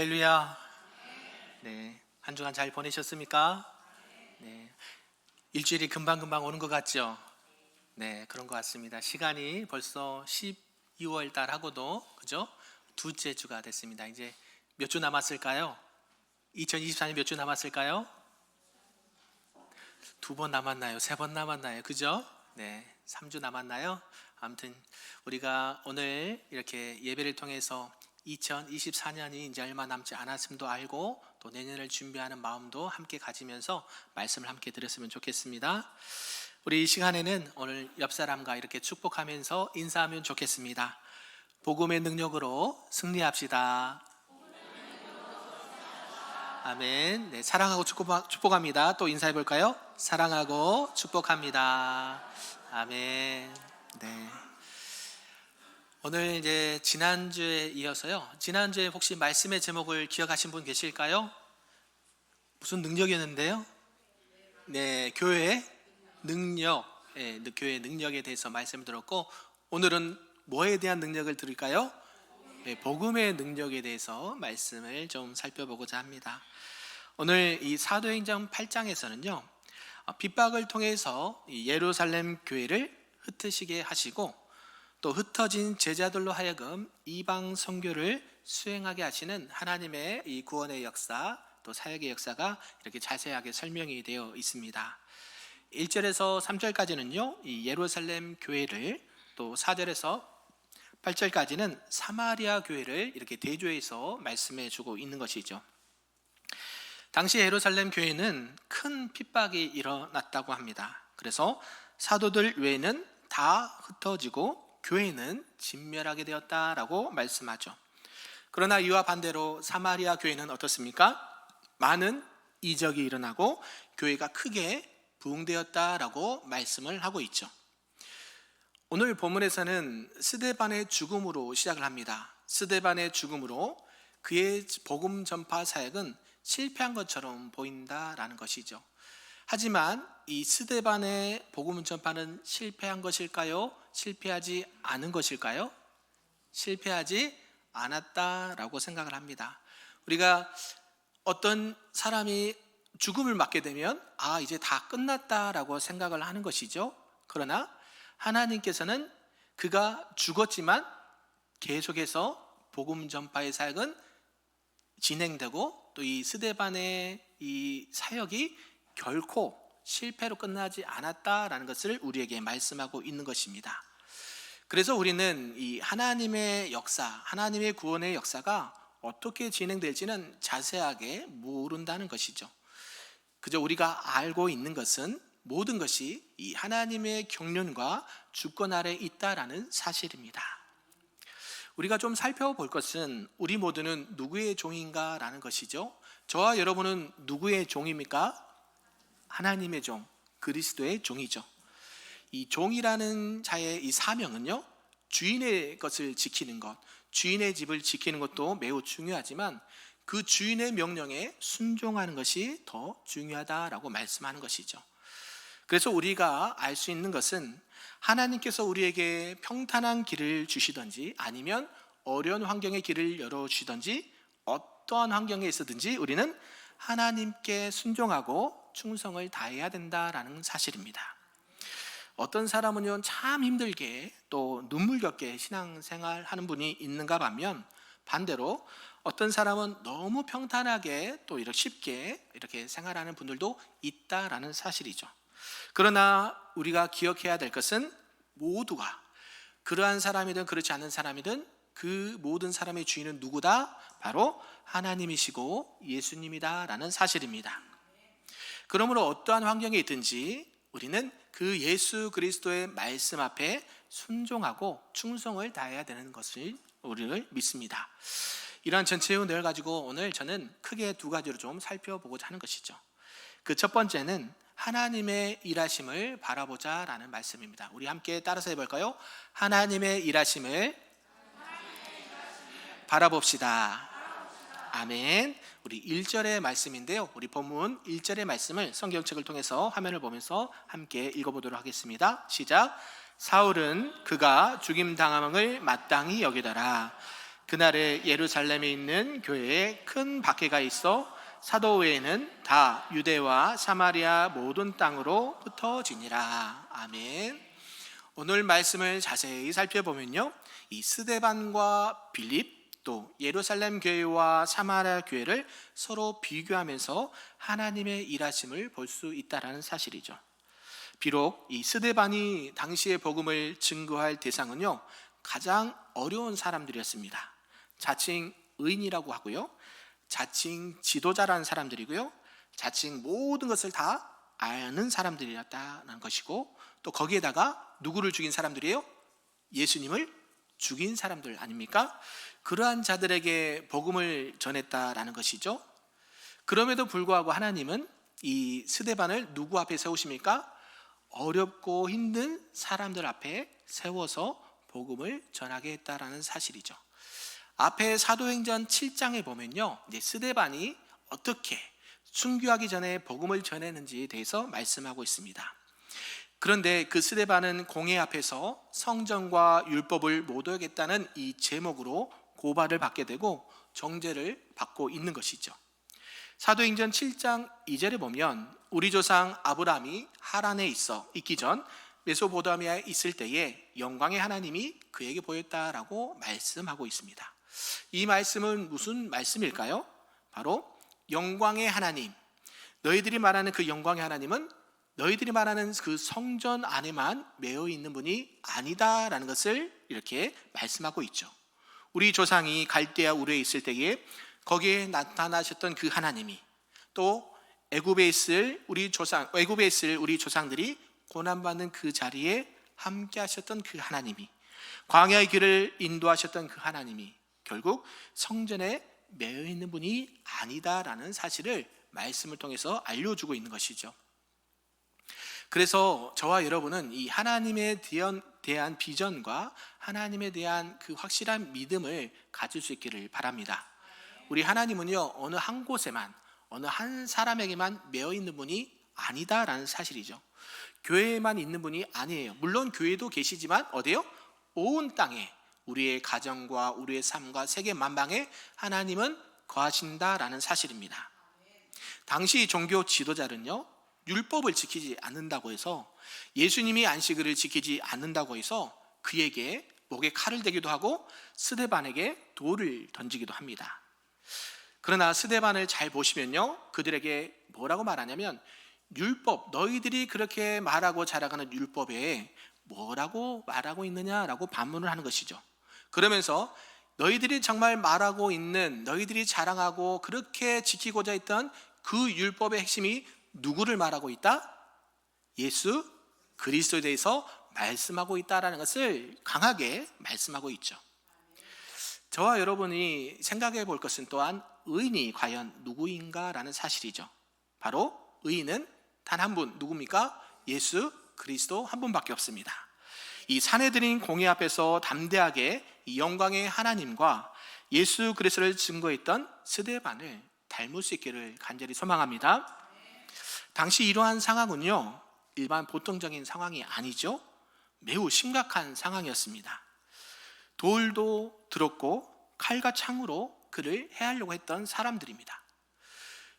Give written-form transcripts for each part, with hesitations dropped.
할렐루야. 네, 한 주간 잘 보내셨습니까? 네, 일주일이 금방금방 오는 것 같죠? 네, 그런 것 같습니다. 시간이 벌써 12월 달하고도 그죠? 두째 주가 됐습니다. 이제 몇 주 남았을까요? 2024년 몇 주 남았을까요? 2번 남았나요? 3번 남았나요? 그죠? 네, 3주 남았나요? 아무튼 우리가 오늘 이렇게 예배를 통해서 2024년이 이제 얼마 남지 않았음도 알고 또 내년을 준비하는 마음도 함께 가지면서 말씀을 함께 들었으면 좋겠습니다. 우리 이 시간에는 오늘 옆 사람과 이렇게 축복하면서 인사하면 좋겠습니다. 복음의 능력으로 승리합시다. 아멘. 네, 사랑하고 축복합니다. 또 인사해 볼까요? 사랑하고 축복합니다. 아멘. 네. 오늘 이제 지난주에 이어서요. 지난주에 혹시 말씀의 제목을 기억하신 분 계실까요? 무슨 능력이었는데요? 네, 교회의 능력. 네, 교회의 능력에 대해서 말씀을 들었고, 오늘은 뭐에 대한 능력을 들을까요? 네, 복음의 능력에 대해서 말씀을 좀 살펴보고자 합니다. 오늘 이 사도행전 8장에서는요, 핍박을 통해서 예루살렘 교회를 흩으시게 하시고 또 흩어진 제자들로 하여금 이방 선교를 수행하게 하시는 하나님의 이 구원의 역사 또 사역의 역사가 이렇게 자세하게 설명이 되어 있습니다. 1절에서 3절까지는요 이 예루살렘 교회를, 또 4절에서 8절까지는 사마리아 교회를 이렇게 대조해서 말씀해 주고 있는 것이죠. 당시 예루살렘 교회는 큰 핍박이 일어났다고 합니다. 그래서 사도들 외에는 다 흩어지고 교회는 진멸하게 되었다라고 말씀하죠. 그러나 이와 반대로 사마리아 교회는 어떻습니까? 많은 이적이 일어나고 교회가 크게 부흥되었다라고 말씀을 하고 있죠. 오늘 본문에서는 스데반의 죽음으로 시작을 합니다. 스데반의 죽음으로 그의 복음 전파 사역은 실패한 것처럼 보인다라는 것이죠. 하지만 이 스데반의 복음 전파는 실패한 것일까요? 실패하지 않은 것일까요? 실패하지 않았다라고 생각을 합니다. 우리가 어떤 사람이 죽음을 맞게 되면 이제 다 끝났다라고 생각을 하는 것이죠. 그러나 하나님께서는 그가 죽었지만 계속해서 복음 전파의 사역은 진행되고 또 이 스데반의 이 사역이 결코 실패로 끝나지 않았다라는 것을 우리에게 말씀하고 있는 것입니다. 그래서 우리는 이 하나님의 역사, 하나님의 구원의 역사가 어떻게 진행될지는 자세하게 모른다는 것이죠. 그저 우리가 알고 있는 것은 모든 것이 이 하나님의 경륜과 주권 아래 있다라는 사실입니다. 우리가 좀 살펴볼 것은 우리 모두는 누구의 종인가 라는 것이죠. 저와 여러분은 누구의 종입니까? 하나님의 종, 그리스도의 종이죠. 이 종이라는 자의 이 사명은요, 주인의 것을 지키는 것, 주인의 집을 지키는 것도 매우 중요하지만 그 주인의 명령에 순종하는 것이 더 중요하다라고 말씀하는 것이죠. 그래서 우리가 알 수 있는 것은 하나님께서 우리에게 평탄한 길을 주시든지 아니면 어려운 환경의 길을 열어주시든지 어떠한 환경에 있었든지 우리는 하나님께 순종하고 충성을 다해야 된다라는 사실입니다. 어떤 사람은요 참 힘들게 또 눈물겹게 신앙생활 하는 분이 있는가 하면 반대로 어떤 사람은 너무 평탄하게 또 이렇게 쉽게 이렇게 생활하는 분들도 있다라는 사실이죠. 그러나 우리가 기억해야 될 것은 모두가 그러한 사람이든 그렇지 않은 사람이든 그 모든 사람의 주인은 누구다? 바로 하나님이시고 예수님이다라는 사실입니다. 그러므로 어떠한 환경에 있든지 우리는 그 예수 그리스도의 말씀 앞에 순종하고 충성을 다해야 되는 것을 우리를 믿습니다. 이러한 전체의 은혜를 가지고 오늘 저는 크게 두 가지로 좀 살펴보고자 하는 것이죠. 그 첫 번째는 하나님의 일하심을 바라보자 라는 말씀입니다. 우리 함께 따라서 해볼까요? 하나님의 일하심을 바라봅시다. 아멘. 우리 1절의 말씀인데요, 우리 본문 1절의 말씀을 성경책을 통해서 화면을 보면서 함께 읽어보도록 하겠습니다. 시작. 사울은 그가 죽임당함을 마땅히 여기더라. 그날에 예루살렘에 있는 교회에 큰 박해가 있어 사도 외에는 다 유대와 사마리아 모든 땅으로 흩어지니라. 아멘. 오늘 말씀을 자세히 살펴보면요, 이 스데반과 빌립 또 예루살렘 교회와 사마리아 교회를 서로 비교하면서 하나님의 일하심을 볼 수 있다는 사실이죠. 비록 이 스데반이 당시의 복음을 증거할 대상은요, 가장 어려운 사람들이었습니다. 자칭 의인이라고 하고요, 자칭 지도자라는 사람들이고요, 자칭 모든 것을 다 아는 사람들이었다는 것이고, 또 거기에다가 누구를 죽인 사람들이에요? 예수님을 죽인 사람들 아닙니까? 그러한 자들에게 복음을 전했다라는 것이죠. 그럼에도 불구하고 하나님은 이 스데반을 누구 앞에 세우십니까? 어렵고 힘든 사람들 앞에 세워서 복음을 전하게 했다라는 사실이죠. 앞에 사도행전 7장에 보면요, 이제 스데반이 어떻게 순교하기 전에 복음을 전했는지에 대해서 말씀하고 있습니다. 그런데 그 스데반은 공회 앞에서 성전과 율법을 못 어겼다는 이 제목으로 고발을 받게 되고 정죄를 받고 있는 것이죠. 사도행전 7장 2절에 보면 우리 조상 아브라함이 하란에 있기 전 메소포타미아에 있을 때에 영광의 하나님이 그에게 보였다라고 말씀하고 있습니다. 이 말씀은 무슨 말씀일까요? 바로 영광의 하나님, 너희들이 말하는 그 영광의 하나님은 너희들이 말하는 그 성전 안에만 매여 있는 분이 아니다라는 것을 이렇게 말씀하고 있죠. 우리 조상이 갈대아 우르에 있을 때에 거기에 나타나셨던 그 하나님이, 또 애굽에 있을 우리 조상들이 고난받는 그 자리에 함께 하셨던 그 하나님이, 광야의 길을 인도하셨던 그 하나님이 결국 성전에 매여 있는 분이 아니다라는 사실을 말씀을 통해서 알려주고 있는 것이죠. 그래서 저와 여러분은 이 하나님에 대한 비전과 하나님에 대한 그 확실한 믿음을 가질 수 있기를 바랍니다. 우리 하나님은요, 어느 한 곳에만, 어느 한 사람에게만 매여 있는 분이 아니다라는 사실이죠. 교회에만 있는 분이 아니에요. 물론 교회도 계시지만 어디요? 온 땅에, 우리의 가정과 우리의 삶과 세계 만방에 하나님은 거하신다라는 사실입니다. 당시 종교 지도자는요, 율법을 지키지 않는다고 해서, 예수님이 안식일을 지키지 않는다고 해서 그에게 목에 칼을 대기도 하고 스데반에게 돌을 던지기도 합니다. 그러나 스데반을 잘 보시면요, 그들에게 뭐라고 말하냐면, 율법, 너희들이 그렇게 말하고 자랑하는 율법에 뭐라고 말하고 있느냐라고 반문을 하는 것이죠. 그러면서 너희들이 정말 말하고 있는, 너희들이 자랑하고 그렇게 지키고자 했던 그 율법의 핵심이 누구를 말하고 있다? 예수 그리스도에 대해서 말씀하고 있다라는 것을 강하게 말씀하고 있죠. 저와 여러분이 생각해 볼 것은 또한 의인이 과연 누구인가라는 사실이죠. 바로 의인은 단 한 분, 누굽니까? 예수 그리스도 한 분밖에 없습니다. 이 사내들인 공회 앞에서 담대하게 이 영광의 하나님과 예수 그리스도를 증거했던 스데반을 닮을 수 있기를 간절히 소망합니다. 당시 이러한 상황은요, 일반 보통적인 상황이 아니죠. 매우 심각한 상황이었습니다. 돌도 들었고 칼과 창으로 그를 해하려고 했던 사람들입니다.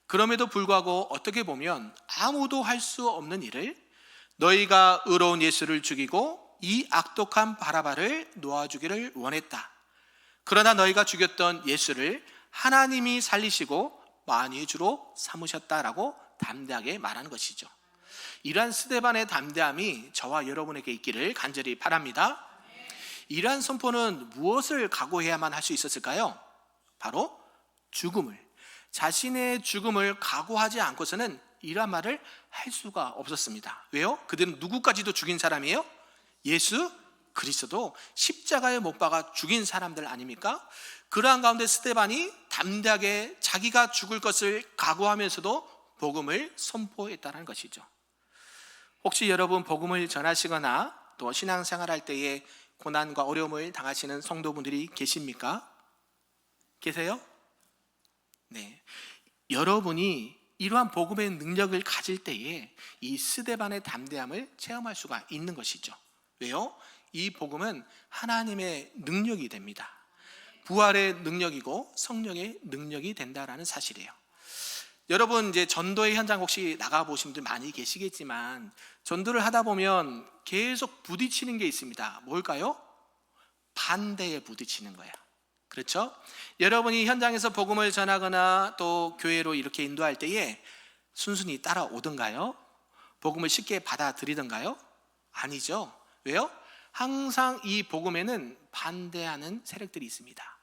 그럼에도 불구하고 어떻게 보면 아무도 할 수 없는 일을, 너희가 의로운 예수를 죽이고 이 악독한 바라바를 놓아주기를 원했다. 그러나 너희가 죽였던 예수를 하나님이 살리시고 만유의 주로 삼으셨다라고 담대하게 말하는 것이죠. 이러한 스데반의 담대함이 저와 여러분에게 있기를 간절히 바랍니다. 이러한 선포는 무엇을 각오해야만 할 수 있었을까요? 바로 죽음을, 자신의 죽음을 각오하지 않고서는 이러한 말을 할 수가 없었습니다. 왜요? 그들은 누구까지도 죽인 사람이에요? 예수 그리스도 십자가에 못 박아 죽인 사람들 아닙니까? 그러한 가운데 스데반이 담대하게 자기가 죽을 것을 각오하면서도 복음을 선포했다는 것이죠. 혹시 여러분 복음을 전하시거나 또 신앙생활할 때에 고난과 어려움을 당하시는 성도분들이 계십니까? 계세요? 네. 여러분이 이러한 복음의 능력을 가질 때에 이 스데반의 담대함을 체험할 수가 있는 것이죠. 왜요? 이 복음은 하나님의 능력이 됩니다. 부활의 능력이고 성령의 능력이 된다라는 사실이에요. 여러분 이제 전도의 현장 혹시 나가보신 분들 많이 계시겠지만 전도를 하다 보면 계속 부딪히는 게 있습니다. 뭘까요? 반대에 부딪히는 거예요. 그렇죠? 여러분이 현장에서 복음을 전하거나 또 교회로 이렇게 인도할 때에 순순히 따라오던가요? 복음을 쉽게 받아들이던가요? 아니죠. 왜요? 항상 이 복음에는 반대하는 세력들이 있습니다.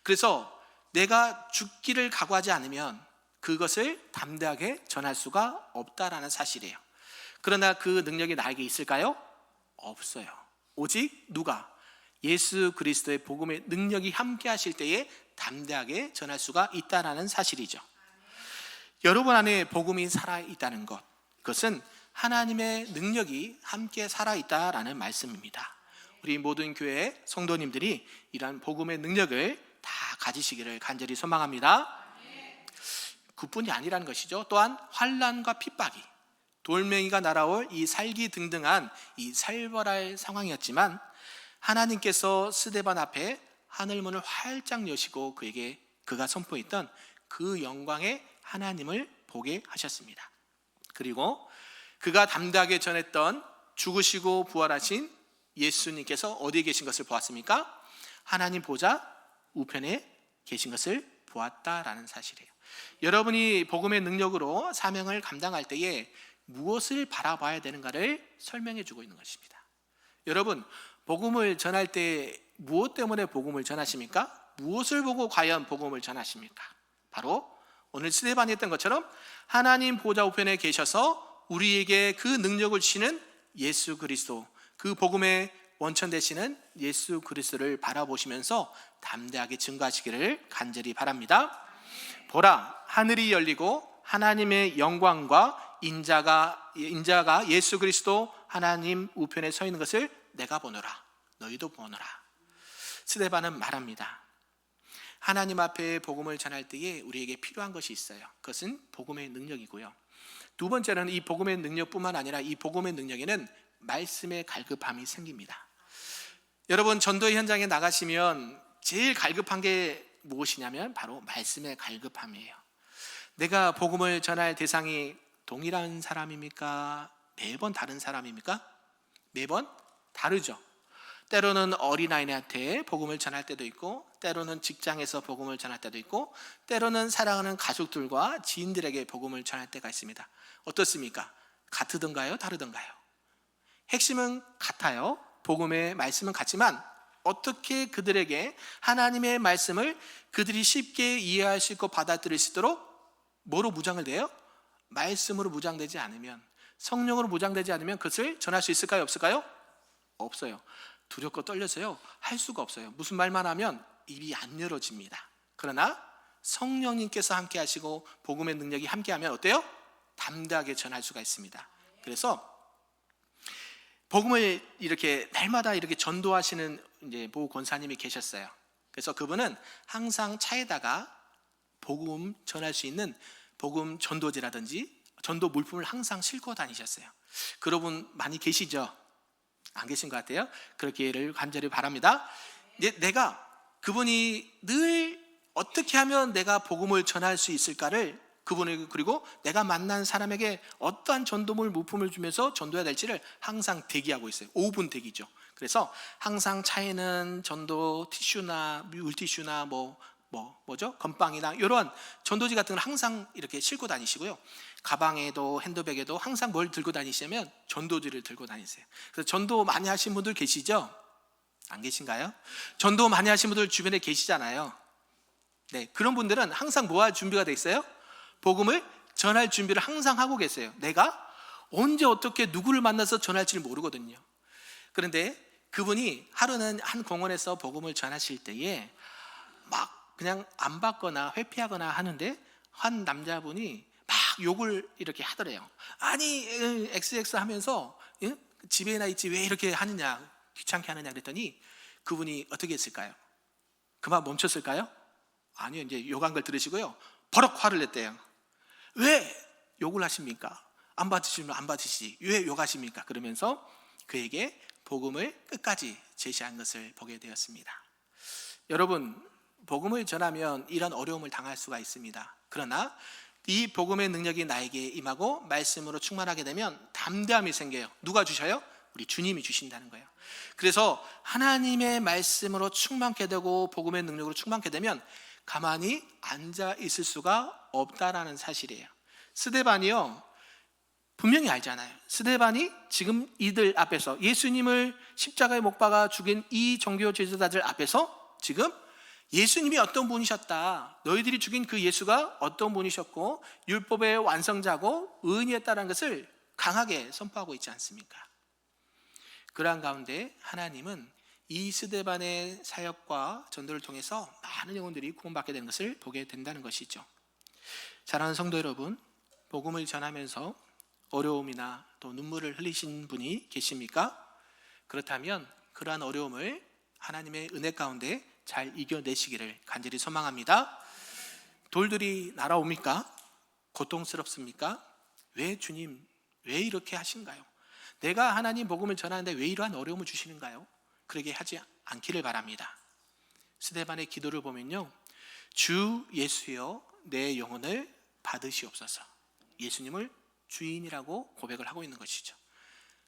그래서 내가 죽기를 각오하지 않으면 그것을 담대하게 전할 수가 없다라는 사실이에요. 그러나 그 능력이 나에게 있을까요? 없어요. 오직 누가? 예수 그리스도의 복음의 능력이 함께 하실 때에 담대하게 전할 수가 있다라는 사실이죠. 여러분 안에 복음이 살아있다는 것, 그것은 하나님의 능력이 함께 살아있다라는 말씀입니다. 우리 모든 교회 성도님들이 이러한 복음의 능력을 다 가지시기를 간절히 소망합니다. 그뿐이 아니라는 것이죠. 또한 환난과 핍박이, 돌멩이가 날아올 이 살기등등한 이 살벌할 상황이었지만 하나님께서 스데반 앞에 하늘문을 활짝 여시고 그가 선포했던 그 영광의 하나님을 보게 하셨습니다. 그리고 그가 담대하게 전했던 죽으시고 부활하신 예수님께서 어디에 계신 것을 보았습니까? 하나님 보좌 우편에 계신 것을 보았다라는 사실이에요. 여러분이 복음의 능력으로 사명을 감당할 때에 무엇을 바라봐야 되는가를 설명해 주고 있는 것입니다. 여러분, 복음을 전할 때 무엇 때문에 복음을 전하십니까? 무엇을 보고 과연 복음을 전하십니까? 바로 오늘 스데반이 했던 것처럼 하나님 보좌 우편에 계셔서 우리에게 그 능력을 주시는 예수 그리스도, 그 복음의 원천 되시는 예수 그리스도를 바라보시면서 담대하게 증거하시기를 간절히 바랍니다. 보라, 하늘이 열리고 하나님의 영광과 인자가 예수 그리스도 하나님 우편에 서 있는 것을 내가 보노라, 너희도 보노라. 스데반은 말합니다. 하나님 앞에 복음을 전할 때에 우리에게 필요한 것이 있어요. 그것은 복음의 능력이고요. 두 번째는 이 복음의 능력뿐만 아니라 이 복음의 능력에는 말씀의 갈급함이 생깁니다. 여러분, 전도의 현장에 나가시면 제일 갈급한 게 무엇이냐면 바로 말씀의 갈급함이에요. 내가 복음을 전할 대상이 동일한 사람입니까? 매번 다른 사람입니까? 매번 다르죠. 때로는 어린아이한테 복음을 전할 때도 있고, 때로는 직장에서 복음을 전할 때도 있고, 때로는 사랑하는 가족들과 지인들에게 복음을 전할 때가 있습니다. 어떻습니까? 같으던가요? 다르던가요? 핵심은 같아요. 복음의 말씀은 같지만 어떻게 그들에게 하나님의 말씀을 그들이 쉽게 이해할 수 있고 받아들일 수 있도록 뭐로 무장을 돼요? 말씀으로 무장되지 않으면, 성령으로 무장되지 않으면 그것을 전할 수 있을까요? 없을까요? 없어요. 두렵고 떨려서요 할 수가 없어요. 무슨 말만 하면 입이 안 열어집니다. 그러나 성령님께서 함께 하시고 복음의 능력이 함께 하면 어때요? 담대하게 전할 수가 있습니다. 그래서 복음을 이렇게 날마다 이렇게 전도하시는 이제 모 권사님이 계셨어요. 그래서 그분은 항상 차에다가 복음 전할 수 있는 복음 전도지라든지 전도 물품을 항상 싣고 다니셨어요. 그런 분 많이 계시죠? 안 계신 것 같아요. 그렇기를 간절히 바랍니다. 내가 그분이 늘 어떻게 하면 내가 복음을 전할 수 있을까를 그분에게, 그리고 내가 만난 사람에게 어떠한 전도물 물품을 주면서 전도해야 될지를 항상 대기하고 있어요. 5분 대기죠. 그래서 항상 차에는 전도 티슈나 물티슈나 뭐죠? 건빵이나 이런 전도지 같은 걸 항상 이렇게 싣고 다니시고요. 가방에도 핸드백에도 항상 뭘 들고 다니시냐면 전도지를 들고 다니세요. 그래서 전도 많이 하신 분들 계시죠? 안 계신가요? 전도 많이 하신 분들 주변에 계시잖아요. 네, 그런 분들은 항상 뭐할 준비가 돼 있어요? 복음을 전할 준비를 항상 하고 계세요. 내가 언제 어떻게 누구를 만나서 전할지를 모르거든요. 그런데 그분이 하루는 한 공원에서 복음을 전하실 때에 막 그냥 안 받거나 회피하거나 하는데 한 남자분이 막 욕을 이렇게 하더래요. 아니 XX 하면서 집에나 있지 왜 이렇게 하느냐, 귀찮게 하느냐 그랬더니 그분이 어떻게 했을까요? 그만 멈췄을까요? 아니요, 이제 욕한 걸 들으시고요 버럭 화를 냈대요. 왜 욕을 하십니까? 안 받으시면 안 받으시지 왜 욕하십니까? 그러면서 그에게 복음을 끝까지 제시한 것을 보게 되었습니다. 여러분, 복음을 전하면 이런 어려움을 당할 수가 있습니다. 그러나 이 복음의 능력이 나에게 임하고 말씀으로 충만하게 되면 담대함이 생겨요. 누가 주셔요? 우리 주님이 주신다는 거예요. 그래서 하나님의 말씀으로 충만케 되고 복음의 능력으로 충만케 되면 가만히 앉아 있을 수가 없다라는 사실이에요. 스데반이요, 분명히 알잖아요. 스데반이 지금 이들 앞에서 예수님을 십자가에 못 박아 죽인 이 종교 지도자들 앞에서 지금 예수님이 어떤 분이셨다, 너희들이 죽인 그 예수가 어떤 분이셨고 율법의 완성자고 의인이었다는 것을 강하게 선포하고 있지 않습니까? 그러한 가운데 하나님은 이 스데반의 사역과 전도를 통해서 많은 영혼들이 구원받게 되는 것을 보게 된다는 것이죠. 사랑하는 성도 여러분, 복음을 전하면서 어려움이나 또 눈물을 흘리신 분이 계십니까? 그렇다면 그러한 어려움을 하나님의 은혜 가운데 잘 이겨내시기를 간절히 소망합니다. 돌들이 날아옵니까? 고통스럽습니까? 왜 주님, 왜 이렇게 하신가요? 내가 하나님 복음을 전하는데 왜 이러한 어려움을 주시는가요? 그러게 하지 않기를 바랍니다. 스데반의 기도를 보면요, 주 예수여 내 영혼을 받으시옵소서, 예수님을 주인이라고 고백을 하고 있는 것이죠.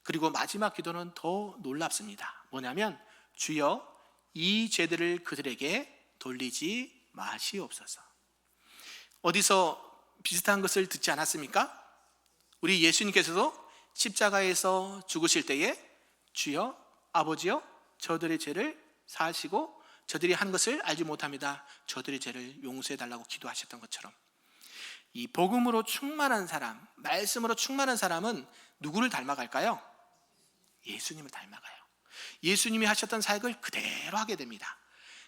그리고 마지막 기도는 더 놀랍습니다. 뭐냐면 주여 이 죄들을 그들에게 돌리지 마시옵소서. 어디서 비슷한 것을 듣지 않았습니까? 우리 예수님께서도 십자가에서 죽으실 때에 주여 아버지여 저들의 죄를 사하시고 저들이 한 것을 알지 못합니다, 저들의 죄를 용서해 달라고 기도하셨던 것처럼 이 복음으로 충만한 사람, 말씀으로 충만한 사람은 누구를 닮아갈까요? 예수님을 닮아가요. 예수님이 하셨던 사역을 그대로 하게 됩니다.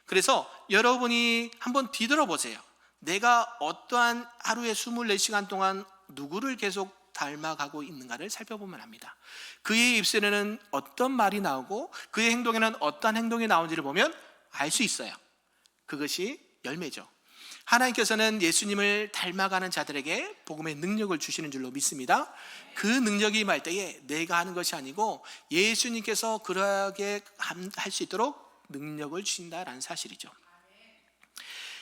그래서 여러분이 한번 뒤돌아보세요. 내가 어떠한 하루에 24시간 동안 누구를 계속 닮아가고 있는가를 살펴보면 합니다. 그의 입술에는 어떤 말이 나오고 그의 행동에는 어떤 행동이 나오는지를 보면 알 수 있어요. 그것이 열매죠. 하나님께서는 예수님을 닮아가는 자들에게 복음의 능력을 주시는 줄로 믿습니다. 그 능력이 임할 때에 내가 하는 것이 아니고 예수님께서 그러하게 할 수 있도록 능력을 주신다라는 사실이죠.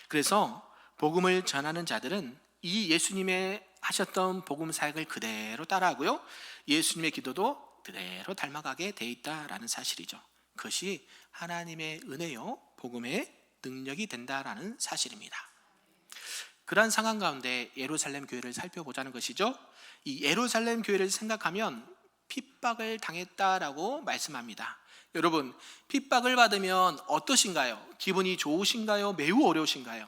그래서 복음을 전하는 자들은 이 예수님의 하셨던 복음 사역을 그대로 따라하고요, 예수님의 기도도 그대로 닮아가게 돼 있다라는 사실이죠. 그것이 하나님의 은혜요 복음의 능력이 된다라는 사실입니다. 그러한 상황 가운데 예루살렘 교회를 살펴보자는 것이죠. 이 예루살렘 교회를 생각하면 핍박을 당했다라고 말씀합니다. 여러분, 핍박을 받으면 어떠신가요? 기분이 좋으신가요? 매우 어려우신가요?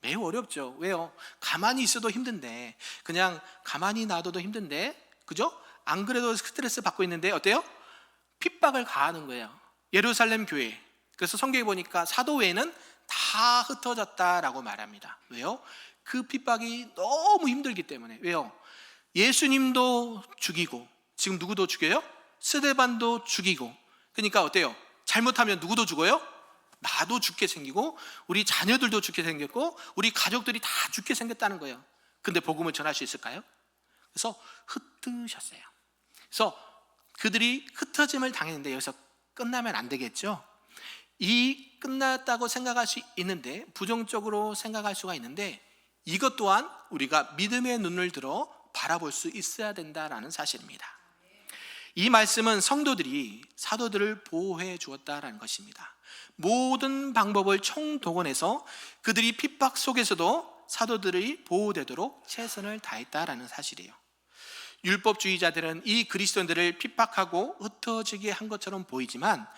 매우 어렵죠. 왜요? 가만히 있어도 힘든데, 그냥 가만히 놔둬도 힘든데, 그죠? 안 그래도 스트레스 받고 있는데 어때요? 핍박을 가하는 거예요. 예루살렘 교회. 그래서 성경에 보니까 사도회는 다 흩어졌다라고 말합니다. 왜요? 그 핍박이 너무 힘들기 때문에. 왜요? 예수님도 죽이고, 지금 누구도 죽여요? 스데반도 죽이고. 그러니까 어때요? 잘못하면 누구도 죽어요? 나도 죽게 생기고, 우리 자녀들도 죽게 생겼고, 우리 가족들이 다 죽게 생겼다는 거예요. 근데 복음을 전할 수 있을까요? 그래서 흩으셨어요. 그래서 그들이 흩어짐을 당했는데 여기서 끝나면 안 되겠죠. 이 끝났다고 생각할 수 있는데, 부정적으로 생각할 수가 있는데, 이것 또한 우리가 믿음의 눈을 들어 바라볼 수 있어야 된다라는 사실입니다. 이 말씀은 성도들이 사도들을 보호해 주었다라는 것입니다. 모든 방법을 총동원해서 그들이 핍박 속에서도 사도들이 보호되도록 최선을 다했다라는 사실이에요. 율법주의자들은 이 그리스도인들을 핍박하고 흩어지게 한 것처럼 보이지만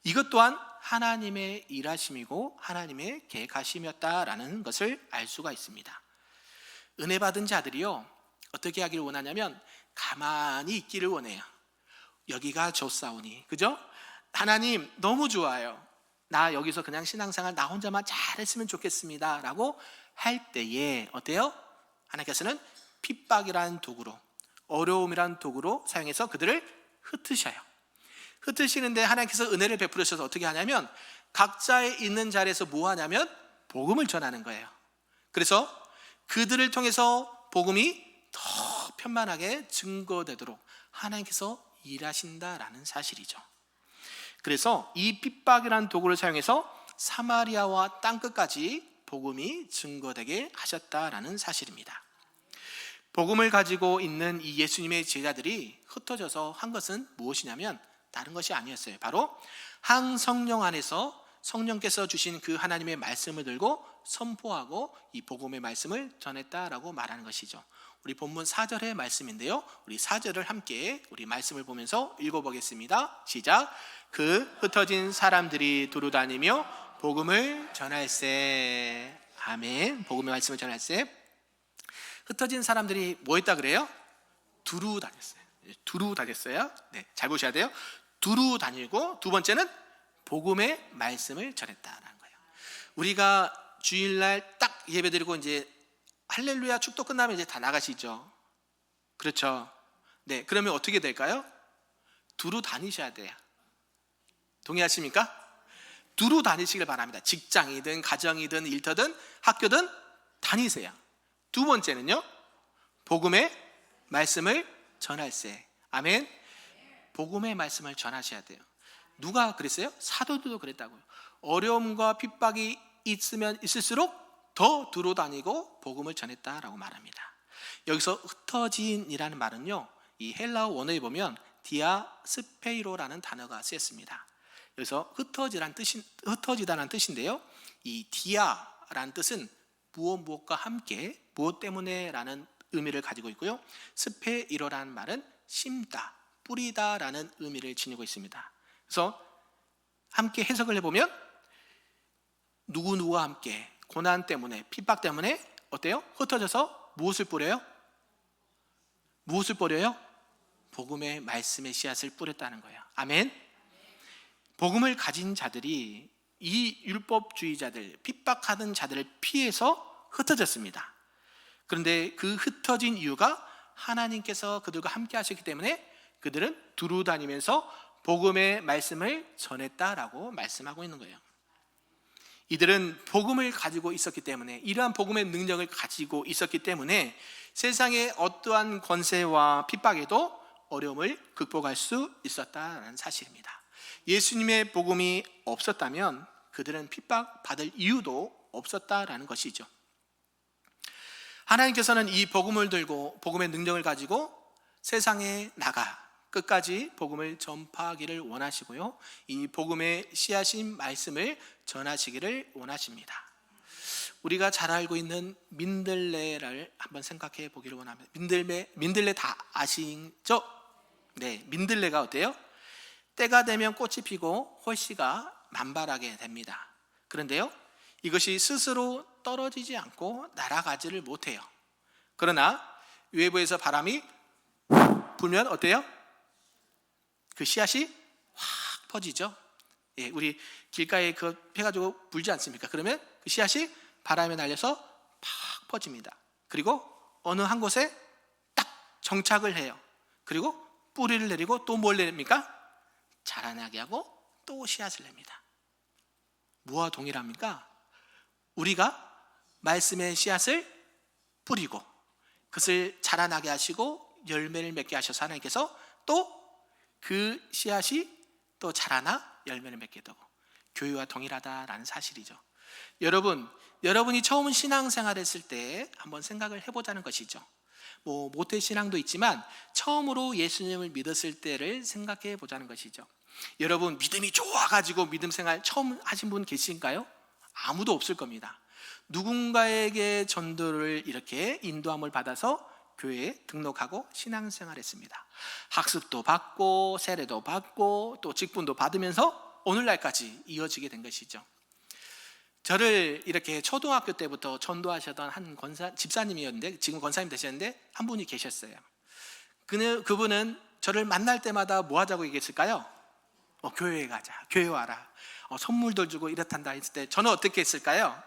이것 또한 하나님의 일하심이고 하나님의 계획하심이었다라는 것을 알 수가 있습니다. 은혜 받은 자들이요, 어떻게 하기를 원하냐면 가만히 있기를 원해요. 여기가 좋사오니, 그죠? 하나님 너무 좋아요. 나 여기서 그냥 신앙생활 나 혼자만 잘했으면 좋겠습니다 라고 할 때에 어때요? 하나님께서는 핍박이라는 도구로, 어려움이라는 도구로 사용해서 그들을 흩으셔요. 흩으시는데 하나님께서 은혜를 베풀으셔서 어떻게 하냐면 각자의 있는 자리에서 뭐 하냐면 복음을 전하는 거예요. 그래서 그들을 통해서 복음이 더 편만하게 증거되도록 하나님께서 일하신다라는 사실이죠. 그래서 이 핍박이라는 도구를 사용해서 사마리아와 땅끝까지 복음이 증거되게 하셨다라는 사실입니다. 복음을 가지고 있는 이 예수님의 제자들이 흩어져서 한 것은 무엇이냐면 다른 것이 아니었어요. 바로 항성령 안에서 성령께서 주신 그 하나님의 말씀을 들고 선포하고 이 복음의 말씀을 전했다라고 말하는 것이죠. 우리 본문 4절의 말씀인데요, 우리 4절을 함께 우리 말씀을 보면서 읽어보겠습니다. 시작. 그 흩어진 사람들이 두루 다니며 복음을 전할세. 아멘. 복음의 말씀을 전할세. 흩어진 사람들이 뭐 했다 그래요? 두루 다녔어요. 두루 다녔어요. 네, 잘 보셔야 돼요. 두루 다니고, 두 번째는 복음의 말씀을 전했다라는 거예요. 우리가 주일날 딱 예배드리고 이제 할렐루야 축도 끝나면 이제 다 나가시죠. 그렇죠? 네, 그러면 어떻게 될까요? 두루 다니셔야 돼요. 동의하십니까? 두루 다니시길 바랍니다. 직장이든 가정이든 일터든 학교든 다니세요. 두 번째는요, 복음의 말씀을 전할세. 아멘. 복음의 말씀을 전하셔야 돼요. 누가 그랬어요? 사도들도 그랬다고요. 어려움과 핍박이 있으면 있을수록 더 두루 다니고 복음을 전했다라고 말합니다. 여기서 흩어진이라는 말은요, 이 헬라어 원어에 보면 디아스페이로라는 단어가 쓰였습니다. 여기서 흩어지다는 뜻인데요, 이 디아라는 뜻은 무엇과 함께, 무엇 때문에라는 의미를 가지고 있고요, 스페이로라는 말은 심다, 뿌리다라는 의미를 지니고 있습니다. 그래서 함께 해석을 해보면 누구누구와 함께 고난 때문에, 핍박 때문에 어때요? 흩어져서 무엇을 뿌려요? 무엇을 뿌려요? 복음의 말씀의 씨앗을 뿌렸다는 거예요. 아멘. 복음을 가진 자들이 이 율법주의자들, 핍박하는 자들을 피해서 흩어졌습니다. 그런데 그 흩어진 이유가 하나님께서 그들과 함께 하셨기 때문에 그들은 두루 다니면서 복음의 말씀을 전했다라고 말씀하고 있는 거예요. 이들은 복음을 가지고 있었기 때문에, 이러한 복음의 능력을 가지고 있었기 때문에 세상의 어떠한 권세와 핍박에도 어려움을 극복할 수 있었다는 사실입니다. 예수님의 복음이 없었다면 그들은 핍박받을 이유도 없었다라는 것이죠. 하나님께서는 이 복음을 들고, 복음의 능력을 가지고 세상에 나가 끝까지 복음을 전파하기를 원하시고요, 이 복음의 씨앗인 말씀을 전하시기를 원하십니다. 우리가 잘 알고 있는 민들레를 한번 생각해 보기를 원합니다. 민들레 다 아시죠? 네, 민들레가 어때요? 때가 되면 꽃이 피고 활씨가 만발하게 됩니다. 그런데요, 이것이 스스로 떨어지지 않고 날아가지를 못해요. 그러나 외부에서 바람이 불면 어때요? 그 씨앗이 확 퍼지죠. 예, 우리 길가에 그 해가지고 불지 않습니까? 그러면 그 씨앗이 바람에 날려서 팍 퍼집니다. 그리고 어느 한 곳에 딱 정착을 해요. 그리고 뿌리를 내리고 또 뭘 내립니까? 자라나게 하고 또 씨앗을 냅니다. 뭐와 동일합니까? 우리가 말씀의 씨앗을 뿌리고 그것을 자라나게 하시고 열매를 맺게 하셔서 하나님께서 또 그 씨앗이 또 자라나 열매를 맺게 되고 교회와 동일하다라는 사실이죠. 여러분이 처음 신앙생활 했을 때 한번 생각을 해보자는 것이죠. 뭐 모태신앙도 있지만 처음으로 예수님을 믿었을 때를 생각해 보자는 것이죠. 여러분, 믿음이 좋아가지고 믿음 생활 처음 하신 분 계신가요? 아무도 없을 겁니다. 누군가에게 전도를 이렇게 인도함을 받아서 교회에 등록하고 신앙생활했습니다. 학습도 받고 세례도 받고 또 직분도 받으면서 오늘날까지 이어지게 된 것이죠. 저를 이렇게 초등학교 때부터 전도하셨던 한 집사님이었는데, 지금 권사님 되셨는데 한 분이 계셨어요. 그분은 저를 만날 때마다 뭐 하자고 얘기했을까요? 교회에 가자, 교회 와라, 선물도 주고 이렇단다 했을 때 저는 어떻게 했을까요?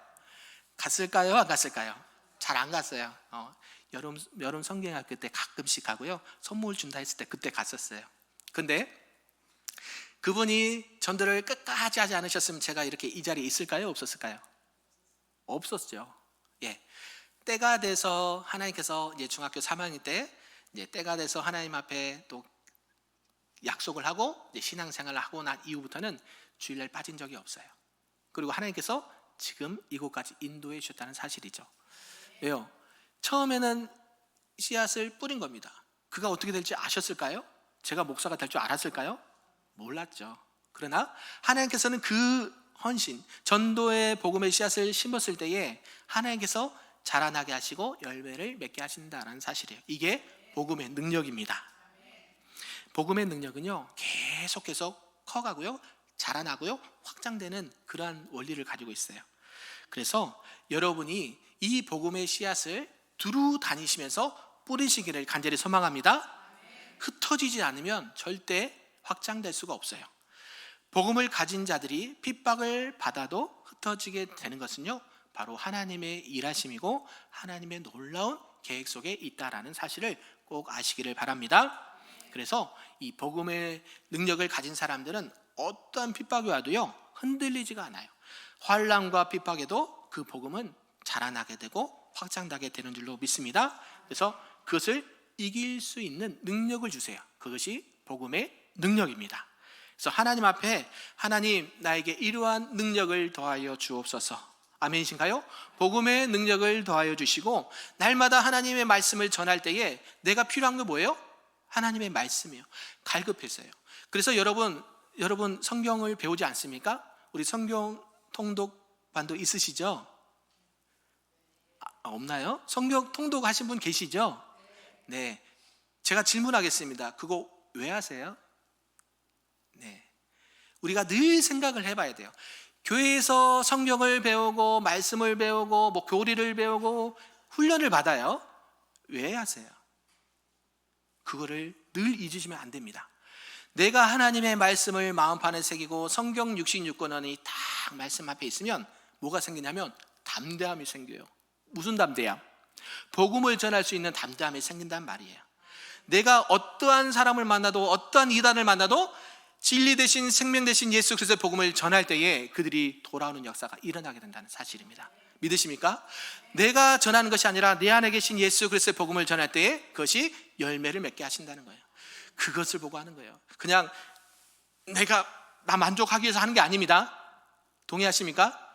갔을까요? 안 갔을까요? 잘 안 갔어요. 여름 성경학교 때 가끔씩 가고요, 선물 준다 했을 때 그때 갔었어요. 근데 그분이 전도를 끝까지 하지 않으셨으면 제가 이렇게 이 자리에 있을까요? 없었을까요? 없었죠. 예. 때가 돼서 하나님께서 이제 중학교 3학년 때 이제 때가 돼서 하나님 앞에 또 약속을 하고 이제 신앙생활을 하고 난 이후부터는 주일날 빠진 적이 없어요. 그리고 하나님께서 지금 이곳까지 인도해 주셨다는 사실이죠. 왜요? 처음에는 씨앗을 뿌린 겁니다. 그가 어떻게 될지 아셨을까요? 제가 목사가 될 줄 알았을까요? 몰랐죠. 그러나 하나님께서는 그 헌신, 전도의 복음의 씨앗을 심었을 때에 하나님께서 자라나게 하시고 열매를 맺게 하신다는 사실이에요. 이게 복음의 능력입니다. 복음의 능력은요, 계속해서 커가고요, 자라나고요, 확장되는 그러한 원리를 가지고 있어요. 그래서 여러분이 이 복음의 씨앗을 두루 다니시면서 뿌리시기를 간절히 소망합니다. 흩어지지 않으면 절대 확장될 수가 없어요. 복음을 가진 자들이 핍박을 받아도 흩어지게 되는 것은요, 바로 하나님의 일하심이고 하나님의 놀라운 계획 속에 있다라는 사실을 꼭 아시기를 바랍니다. 그래서 이 복음의 능력을 가진 사람들은 어떠한 핍박이 와도요, 흔들리지가 않아요. 환난과 핍박에도 그 복음은 자라나게 되고 확장되게 되는 줄로 믿습니다. 그래서 그것을 이길 수 있는 능력을 주세요. 그것이 복음의 능력입니다. 그래서 하나님 앞에, 하나님 나에게 이러한 능력을 더하여 주옵소서. 아멘이신가요? 복음의 능력을 더하여 주시고, 날마다 하나님의 말씀을 전할 때에 내가 필요한 게 뭐예요? 하나님의 말씀이에요. 갈급해서요. 그래서 여러분 성경을 배우지 않습니까? 우리 성경 통독반도 있으시죠? 없나요? 성경 통독하신 분 계시죠? 네. 제가 질문하겠습니다. 그거 왜 하세요? 네. 우리가 늘 생각을 해봐야 돼요. 교회에서 성경을 배우고 말씀을 배우고 교리를 배우고 훈련을 받아요. 왜 하세요? 그거를 늘 잊으시면 안 됩니다. 내가 하나님의 말씀을 마음판에 새기고 성경 66권이 딱 말씀 앞에 있으면 뭐가 생기냐면 담대함이 생겨요. 무슨 담대함? 복음을 전할 수 있는 담대함이 생긴단 말이에요. 내가 어떠한 사람을 만나도, 어떠한 이단을 만나도 진리 대신 생명 대신 예수 그리스도의 복음을 전할 때에 그들이 돌아오는 역사가 일어나게 된다는 사실입니다. 믿으십니까? 내가 전하는 것이 아니라 내 안에 계신 예수 그리스도의 복음을 전할 때에 그것이 열매를 맺게 하신다는 거예요. 그것을 보고 하는 거예요. 그냥 나 만족하기 위해서 하는 게 아닙니다. 동의하십니까?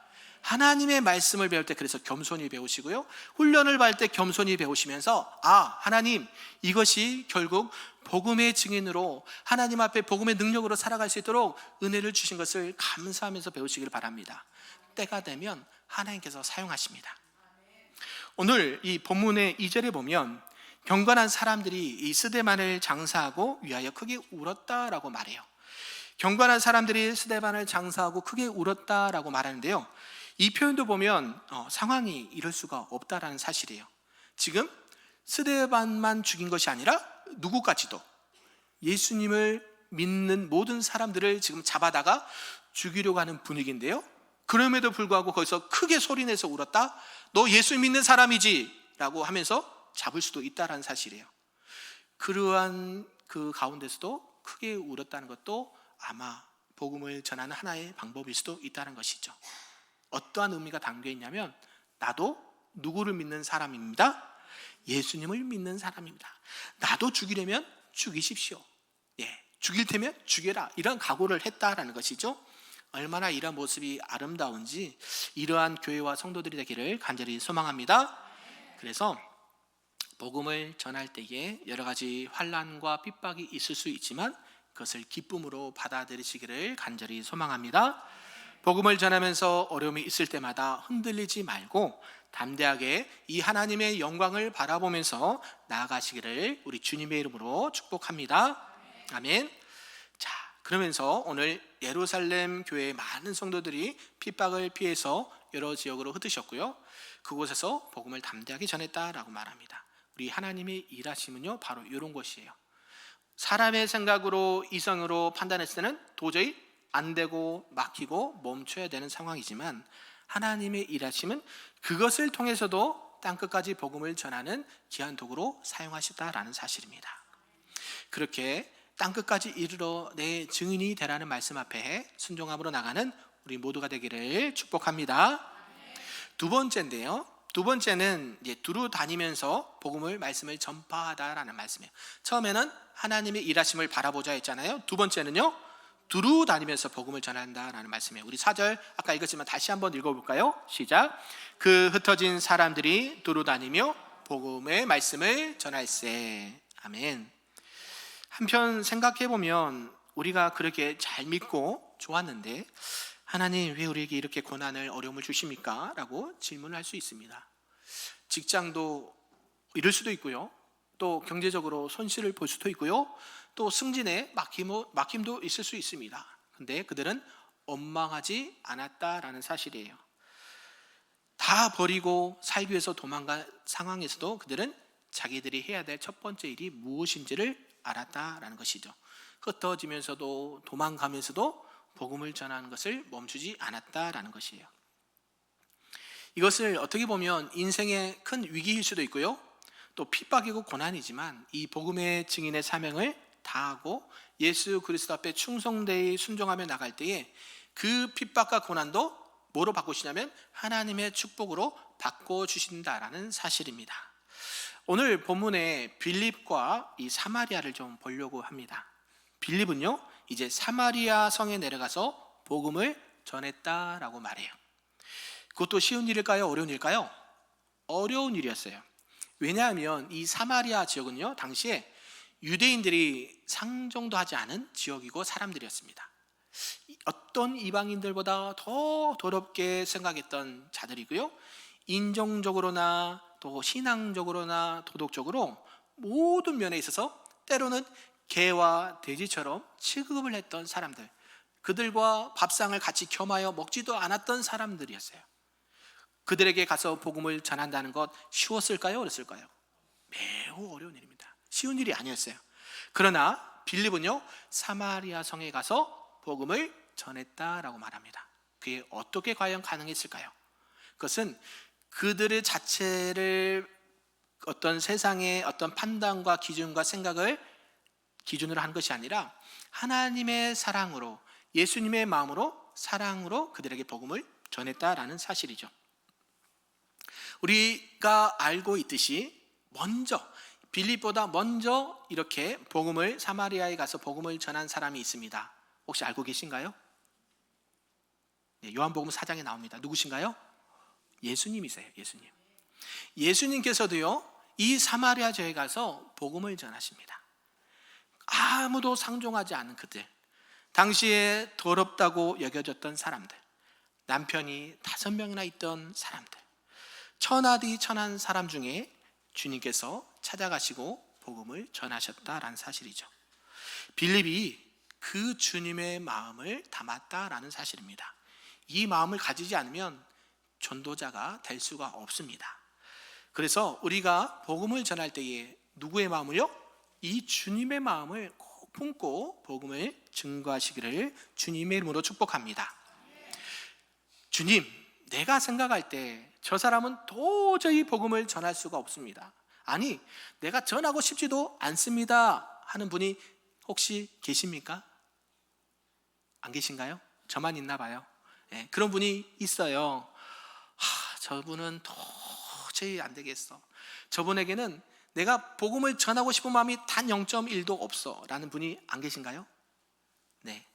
하나님의 말씀을 배울 때 그래서 겸손히 배우시고요, 훈련을 받을 때 겸손히 배우시면서 하나님, 이것이 결국 복음의 증인으로 하나님 앞에 복음의 능력으로 살아갈 수 있도록 은혜를 주신 것을 감사하면서 배우시기를 바랍니다. 때가 되면 하나님께서 사용하십니다. 오늘 이 본문의 2절에 보면 경건한 사람들이 이 스데반을 장사하고 위하여 크게 울었다라고 말해요. 경건한 사람들이 스데반을 장사하고 크게 울었다라고 말하는데요, 이 표현도 보면 상황이 이럴 수가 없다라는 사실이에요. 지금 스데반만 죽인 것이 아니라 누구까지도, 예수님을 믿는 모든 사람들을 지금 잡아다가 죽이려고 하는 분위기인데요, 그럼에도 불구하고 거기서 크게 소리내서 울었다? 너 예수 믿는 사람이지? 라고 하면서 잡을 수도 있다라는 사실이에요. 그러한 그 가운데서도 크게 울었다는 것도 아마 복음을 전하는 하나의 방법일 수도 있다는 것이죠. 어떠한 의미가 담겨 있냐면, 나도 누구를 믿는 사람입니다. 예수님을 믿는 사람입니다. 나도 죽이려면 죽이십시오. 죽일 테면 죽여라. 이런 각오를 했다라는 것이죠. 얼마나 이러한 모습이 아름다운지 이러한 교회와 성도들이 되기를 간절히 소망합니다. 그래서 복음을 전할 때에 여러 가지 환난과 핍박이 있을 수 있지만 그것을 기쁨으로 받아들이시기를 간절히 소망합니다. 복음을 전하면서 어려움이 있을 때마다 흔들리지 말고 담대하게 이 하나님의 영광을 바라보면서 나아가시기를 우리 주님의 이름으로 축복합니다. 아멘. 자, 그러면서 오늘 예루살렘 교회의 많은 성도들이 핍박을 피해서 여러 지역으로 흩으셨고요, 그곳에서 복음을 담대하게 전했다라고 말합니다. 우리 하나님의 일하심은요, 바로 이런 것이에요. 사람의 생각으로, 이성으로 판단했을 때는 도저히 안 되고 막히고 멈춰야 되는 상황이지만, 하나님의 일하심은 그것을 통해서도 땅끝까지 복음을 전하는 귀한 도구로 사용하셨다라는 사실입니다. 그렇게 땅끝까지 이르러 내 증인이 되라는 말씀 앞에 순종함으로 나가는 우리 모두가 되기를 축복합니다. 두 번째인데요, 두 번째는 이제 두루 다니면서 복음을, 말씀을 전파하다라는 말씀이에요. 처음에는 하나님의 일하심을 바라보자 했잖아요. 두 번째는요, 두루 다니면서 복음을 전한다라는 말씀이에요. 우리 4절 아까 읽었지만 다시 한번 읽어볼까요? 시작. 그 흩어진 사람들이 두루 다니며 복음의 말씀을 전할세. 아멘. 한편 생각해보면 우리가 그렇게 잘 믿고 좋았는데 하나님 왜 우리에게 이렇게 고난을 어려움을 주십니까? 라고 질문을 할 수 있습니다. 직장도 잃을 수도 있고요, 또 경제적으로 손실을 볼 수도 있고요, 또 승진에 막힘도 있을 수 있습니다. 근데 그들은 원망하지 않았다라는 사실이에요. 다 버리고 살기 위해서 도망간 상황에서도 그들은 자기들이 해야 될 첫 번째 일이 무엇인지를 알았다라는 것이죠. 흩어지면서도 도망가면서도 복음을 전하는 것을 멈추지 않았다라는 것이에요. 이것을 어떻게 보면 인생의 큰 위기일 수도 있고요, 또 핍박이고 고난이지만 이 복음의 증인의 사명을 다하고 예수 그리스도 앞에 충성되이 순종하며 나갈 때에 그 핍박과 고난도 뭐로 바꾸시냐면 하나님의 축복으로 바꿔주신다라는 사실입니다. 오늘 본문에 빌립과 이 사마리아를 좀 보려고 합니다. 빌립은요, 이제 사마리아 성에 내려가서 복음을 전했다라고 말해요. 그것도 쉬운 일일까요? 어려운 일일까요? 어려운 일이었어요. 왜냐하면 이 사마리아 지역은요, 당시에 유대인들이 상종도 하지 않은 지역이고 사람들이었습니다. 어떤 이방인들보다 더 더럽게 생각했던 자들이고요, 인종적으로나 또 신앙적으로나 도덕적으로 모든 면에 있어서 때로는 개와 돼지처럼 취급을 했던 사람들, 그들과 밥상을 같이 겸하여 먹지도 않았던 사람들이었어요. 그들에게 가서 복음을 전한다는 것 쉬웠을까요? 어렸을까요? 매우 어려운 일입니다. 쉬운 일이 아니었어요. 그러나 빌립은요, 사마리아 성에 가서 복음을 전했다라고 말합니다. 그게 어떻게 과연 가능했을까요? 그것은 그들의 자체를 어떤 세상의 어떤 판단과 기준과 생각을 기준으로 한 것이 아니라 하나님의 사랑으로, 예수님의 마음으로, 사랑으로 그들에게 복음을 전했다라는 사실이죠. 우리가 알고 있듯이 빌립보다 먼저 이렇게 복음을, 사마리아에 가서 복음을 전한 사람이 있습니다. 혹시 알고 계신가요? 네, 요한복음 4장에 나옵니다. 누구신가요? 예수님이세요. 예수님께서도요, 이 사마리아 지역에 가서 복음을 전하십니다. 아무도 상종하지 않은 그들, 당시에 더럽다고 여겨졌던 사람들, 남편이 5명이나 있던 사람들, 천하디 천한 사람 중에 주님께서 찾아가시고 복음을 전하셨다라는 사실이죠. 빌립이 그 주님의 마음을 담았다라는 사실입니다. 이 마음을 가지지 않으면 전도자가 될 수가 없습니다. 그래서 우리가 복음을 전할 때에 누구의 마음을요? 이 주님의 마음을 꼭 품고 복음을 증거하시기를 주님의 이름으로 축복합니다. 주님, 내가 생각할 때 저 사람은 도저히 복음을 전할 수가 없습니다. 아니, 내가 전하고 싶지도 않습니다 하는 분이 혹시 계십니까? 안 계신가요? 저만 있나 봐요. 네, 그런 분이 있어요. 저분은 도저히 안 되겠어, 저분에게는 내가 복음을 전하고 싶은 마음이 단 0.1도 없어 라는 분이 안 계신가요? 네,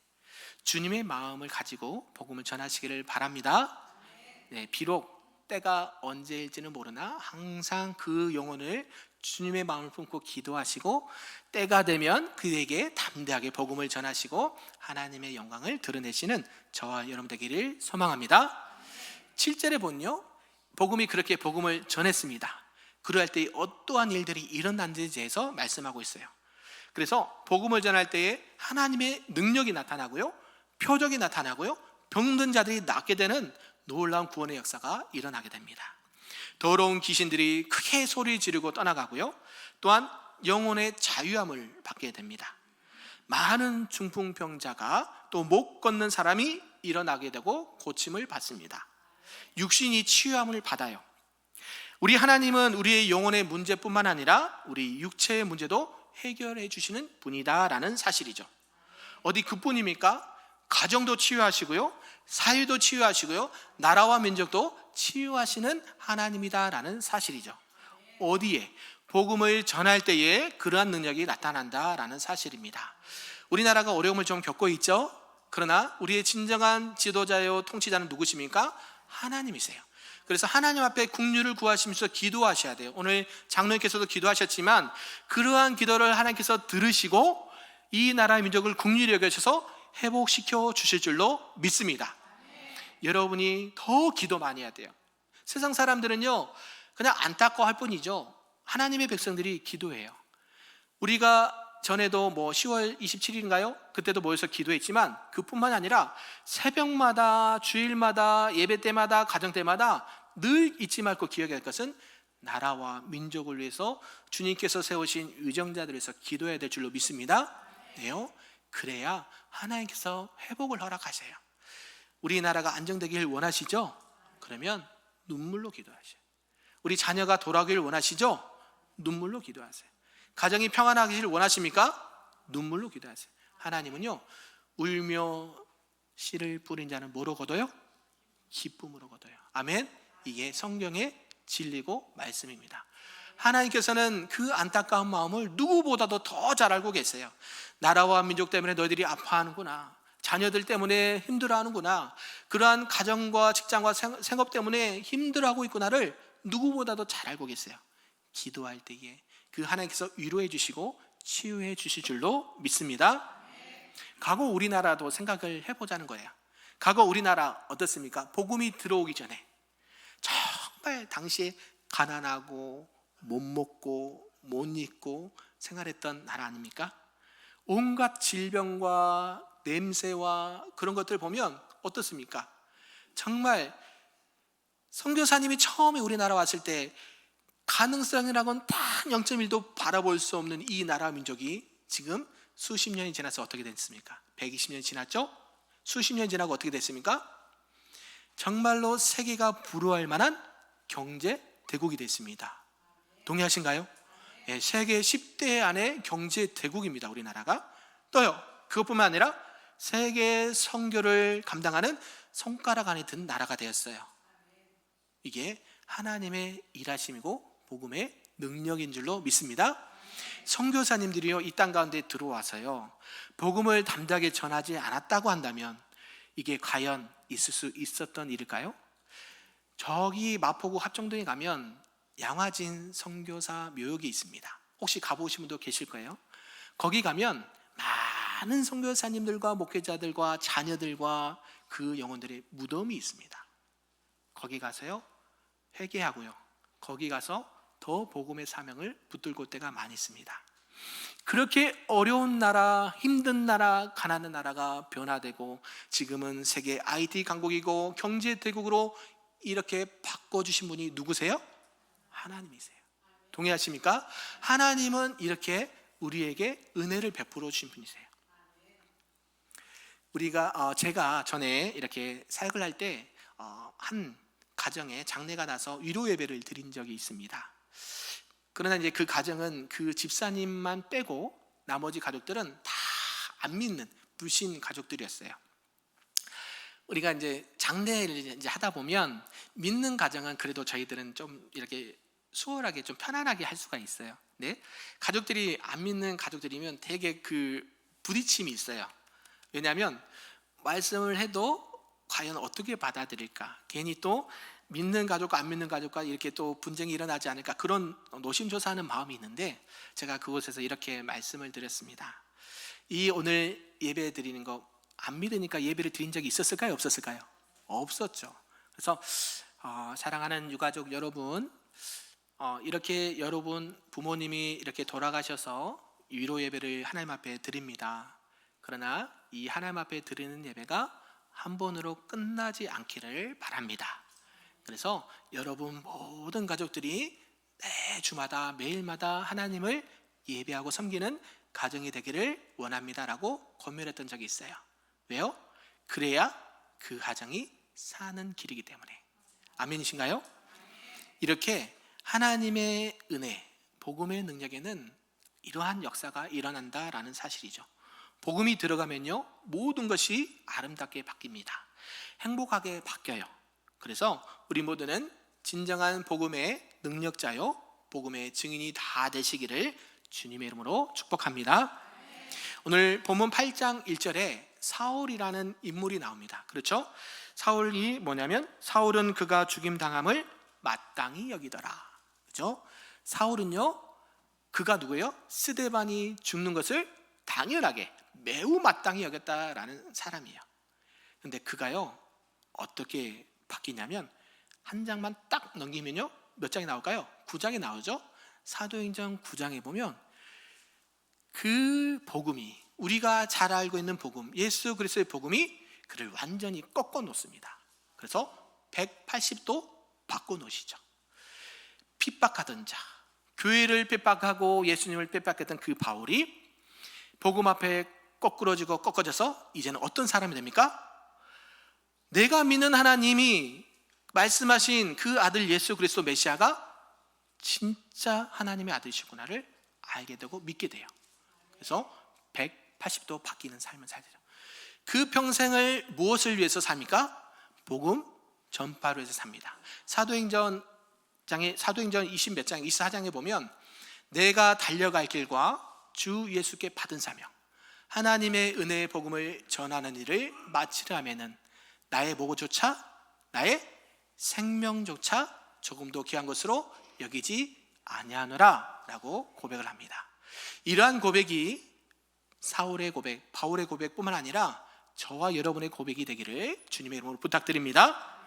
주님의 마음을 가지고 복음을 전하시기를 바랍니다. 네, 비록 때가 언제일지는 모르나 항상 그 영혼을 주님의 마음을 품고 기도하시고 때가 되면 그에게 담대하게 복음을 전하시고 하나님의 영광을 드러내시는 저와 여러분 되기를 소망합니다. 7절에 보면요, 복음이 그렇게 복음을 전했습니다. 그러할 때 어떠한 일들이 일어났는지에 대해서 말씀하고 있어요. 그래서 복음을 전할 때에 하나님의 능력이 나타나고요, 표적이 나타나고요, 병든 자들이 낫게 되는 놀라운 구원의 역사가 일어나게 됩니다. 더러운 귀신들이 크게 소리 지르고 떠나가고요, 또한 영혼의 자유함을 받게 됩니다. 많은 중풍병자가 또 못 걷는 사람이 일어나게 되고 고침을 받습니다. 육신이 치유함을 받아요. 우리 하나님은 우리의 영혼의 문제뿐만 아니라 우리 육체의 문제도 해결해 주시는 분이다라는 사실이죠. 어디 그뿐입니까? 가정도 치유하시고요, 사회도 치유하시고요, 나라와 민족도 치유하시는 하나님이다라는 사실이죠. 어디에? 복음을 전할 때에 그러한 능력이 나타난다라는 사실입니다. 우리나라가 어려움을 좀 겪고 있죠. 그러나 우리의 진정한 지도자요 통치자는 누구십니까? 하나님이세요. 그래서 하나님 앞에 국률을 구하시면서 기도하셔야 돼요. 오늘 장로님께서도 기도하셨지만 그러한 기도를 하나님께서 들으시고 이 나라 민족을 국률이 여겨셔서 회복시켜 주실 줄로 믿습니다. 여러분이 더 기도 많이 해야 돼요. 세상 사람들은요 그냥 안타까워할 뿐이죠. 하나님의 백성들이 기도해요. 우리가 전에도 10월 27일인가요? 그때도 모여서 기도했지만 그뿐만 아니라 새벽마다, 주일마다, 예배 때마다, 가정 때마다 늘 잊지 말고 기억해야 할 것은 나라와 민족을 위해서 주님께서 세우신 의정자들을 위해서 기도해야 될 줄로 믿습니다. 네요. 그래야 하나님께서 회복을 허락하세요. 우리나라가 안정되길 원하시죠? 그러면 눈물로 기도하세요. 우리 자녀가 돌아오기를 원하시죠? 눈물로 기도하세요. 가정이 평안하기를 원하십니까? 눈물로 기도하세요. 하나님은요 울며 씨를 뿌린 자는 뭐로 거둬요? 기쁨으로 거둬요. 아멘. 이게 성경의 진리고 말씀입니다. 하나님께서는 그 안타까운 마음을 누구보다도 더 잘 알고 계세요. 나라와 민족 때문에 너희들이 아파하는구나, 자녀들 때문에 힘들어하는구나, 그러한 가정과 직장과 생업 때문에 힘들어하고 있구나를 누구보다도 잘 알고 계세요. 기도할 때에 그 하나님께서 위로해 주시고 치유해 주실 줄로 믿습니다. 과거 우리나라도 생각을 해보자는 거예요. 과거 우리나라 어떻습니까? 복음이 들어오기 전에 정말 당시에 가난하고 못 먹고 못 입고 생활했던 나라 아닙니까? 온갖 질병과 냄새와 그런 것들 보면 어떻습니까? 정말 선교사님이 처음에 우리나라 왔을 때 가능성이라고는 단 0.1도 바라볼 수 없는 이 나라 민족이 지금 수십 년이 지나서 어떻게 됐습니까? 120년이 지났죠? 수십 년이 지나고 어떻게 됐습니까? 정말로 세계가 부러워할 만한 경제 대국이 됐습니다. 동의하신가요? 네, 세계 10대 안에 경제 대국입니다. 우리나라가. 또요, 그것뿐만 아니라 세계 선교를 감당하는 손가락 안에 든 나라가 되었어요. 이게 하나님의 일하심이고 복음의 능력인 줄로 믿습니다. 선교사님들이요 이 땅 가운데 들어와서요 복음을 담대하게 전하지 않았다고 한다면 이게 과연 있을 수 있었던 일일까요? 저기 마포구 합정동에 가면 양화진 선교사 묘역이 있습니다. 혹시 가보신 분도 계실 거예요. 거기 가면 많은 선교사님들과 목회자들과 자녀들과 그 영혼들의 무덤이 있습니다. 거기 가서요 회개하고요 거기 가서 더 복음의 사명을 붙들고 올 때가 많이 있습니다. 그렇게 어려운 나라, 힘든 나라, 가난한 나라가 변화되고 지금은 세계 IT 강국이고 경제 대국으로 이렇게 바꿔주신 분이 누구세요? 하나님이세요. 동의하십니까? 하나님은 이렇게 우리에게 은혜를 베풀어 주신 분이세요. 제가 전에 이렇게 사역을 할 때 한 가정에 장례가 나서 위로 예배를 드린 적이 있습니다. 그러나 이제 그 가정은 그 집사님만 빼고 나머지 가족들은 다 안 믿는 불신 가족들이었어요. 우리가 이제 장례를 이제 하다 보면 믿는 가정은 그래도 저희들은 좀 이렇게 수월하게 좀 편안하게 할 수가 있어요. 네? 가족들이 안 믿는 가족들이면 되게 그 부딪힘이 있어요. 왜냐하면 말씀을 해도 과연 어떻게 받아들일까? 괜히 또 믿는 가족과 안 믿는 가족과 이렇게 또 분쟁이 일어나지 않을까? 그런 노심초사하는 마음이 있는데 제가 그곳에서 이렇게 말씀을 드렸습니다. 이 오늘 예배 드리는 거 안 믿으니까 예배를 드린 적이 있었을까요? 없었을까요? 없었죠. 그래서 사랑하는 유가족 여러분, 이렇게 여러분 부모님이 이렇게 돌아가셔서 위로 예배를 하나님 앞에 드립니다. 그러나 이 하나님 앞에 드리는 예배가 한 번으로 끝나지 않기를 바랍니다. 그래서 여러분 모든 가족들이 매주마다 매일마다 하나님을 예배하고 섬기는 가정이 되기를 원합니다라고 권면했던 적이 있어요. 왜요? 그래야 그 가정이 사는 길이기 때문에. 아멘이신가요? 이렇게 하나님의 은혜, 복음의 능력에는 이러한 역사가 일어난다라는 사실이죠. 복음이 들어가면요 모든 것이 아름답게 바뀝니다. 행복하게 바뀌어요. 그래서 우리 모두는 진정한 복음의 능력자요 복음의 증인이 다 되시기를 주님의 이름으로 축복합니다. 오늘 본문 8장 1절에 사울이라는 인물이 나옵니다. 그렇죠? 사울이 뭐냐면 사울은 그가 죽임당함을 마땅히 여기더라. 그렇죠? 사울은요, 그가 누구예요? 스데반이 죽는 것을 당연하게 매우 마땅히 여겼다라는 사람이에요. 근데 그가요, 어떻게 바뀌냐면 한 장만 딱 넘기면요, 몇 장이 나올까요? 9장이 나오죠. 사도행전 9장에 보면 그 복음이, 우리가 잘 알고 있는 복음, 예수 그리스도의 복음이 그를 완전히 꺾어 놓습니다. 그래서 180도 바꿔 놓으시죠. 핍박하던 자, 교회를 핍박하고 예수님을 핍박했던 그 바울이 복음 앞에 거꾸러지고 꺾어져서 이제는 어떤 사람이 됩니까? 내가 믿는 하나님이 말씀하신 그 아들 예수 그리스도 메시아가 진짜 하나님의 아들이시구나를 알게 되고 믿게 돼요. 그래서 180도 바뀌는 삶을 살게 돼요. 그 평생을 무엇을 위해서 삽니까? 복음 전파를 위해서 삽니다. 사도행전 20 몇 장, 24장에 보면 내가 달려갈 길과 주 예수께 받은 사명, 하나님의 은혜의 복음을 전하는 일을 마치려면은 나의 뭐조차, 나의 생명조차 조금도 귀한 것으로 여기지 아니하노라 라고 고백을 합니다. 이러한 고백이 사울의 고백, 바울의 고백뿐만 아니라 저와 여러분의 고백이 되기를 주님의 이름으로 부탁드립니다.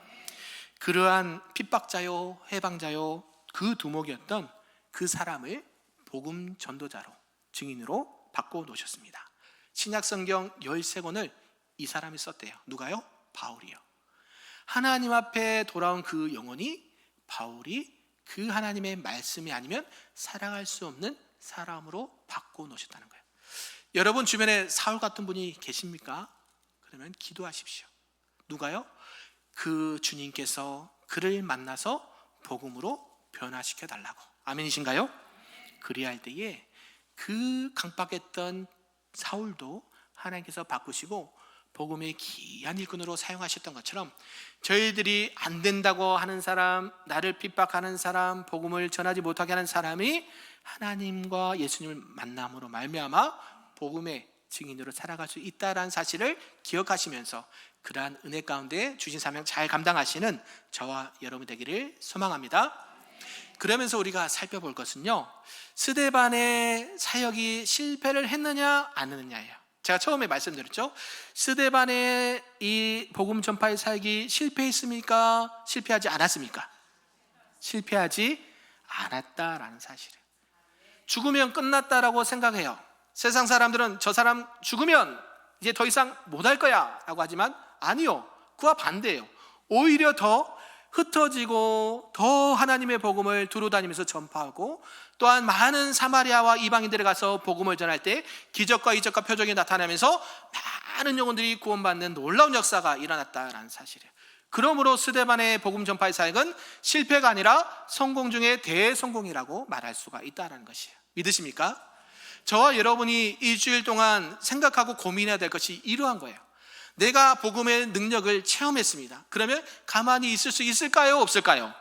그러한 핍박자요 해방자요 그 두목이었던 그 사람을 복음 전도자로, 증인으로 바꿔놓으셨습니다. 신약성경 13권을 이 사람이 썼대요. 누가요? 바울이요. 하나님 앞에 돌아온 그 영혼이 바울이 그 하나님의 말씀이 아니면 살아갈 수 없는 사람으로 바꿔놓으셨다는 거예요. 여러분 주변에 사울 같은 분이 계십니까? 그러면 기도하십시오. 누가요? 그 주님께서 그를 만나서 복음으로 변화시켜 달라고. 아멘이신가요? 그리할 때에 그 강박했던 사울도 하나님께서 바꾸시고 복음의 귀한 일꾼으로 사용하셨던 것처럼 저희들이 안 된다고 하는 사람, 나를 핍박하는 사람, 복음을 전하지 못하게 하는 사람이 하나님과 예수님을 만남으로 말미암아 복음의 증인으로 살아갈 수 있다는 사실을 기억하시면서 그러한 은혜 가운데 주신 사명 잘 감당하시는 저와 여러분 되기를 소망합니다. 그러면서 우리가 살펴볼 것은요, 스데반의 사역이 실패를 했느냐 안 했느냐예요. 제가 처음에 말씀드렸죠. 스데반의 이 복음 전파의 사역이 실패했습니까? 실패하지 않았습니까? 실패하지 않았다라는 사실이에요. 죽으면 끝났다라고 생각해요. 세상 사람들은 저 사람 죽으면 이제 더 이상 못할 거야 라고 하지만 아니요, 그와 반대예요. 오히려 더 흩어지고 더 하나님의 복음을 두루다니면서 전파하고 또한 많은 사마리아와 이방인들에 가서 복음을 전할 때 기적과 이적과 표적이 나타나면서 많은 영혼들이 구원받는 놀라운 역사가 일어났다라는 사실이에요. 그러므로 스데반의 복음 전파의 사역은 실패가 아니라 성공 중에 대성공이라고 말할 수가 있다는 것이에요. 믿으십니까? 저와 여러분이 일주일 동안 생각하고 고민해야 될 것이 이러한 거예요. 내가 복음의 능력을 체험했습니다. 그러면 가만히 있을 수 있을까요? 없을까요?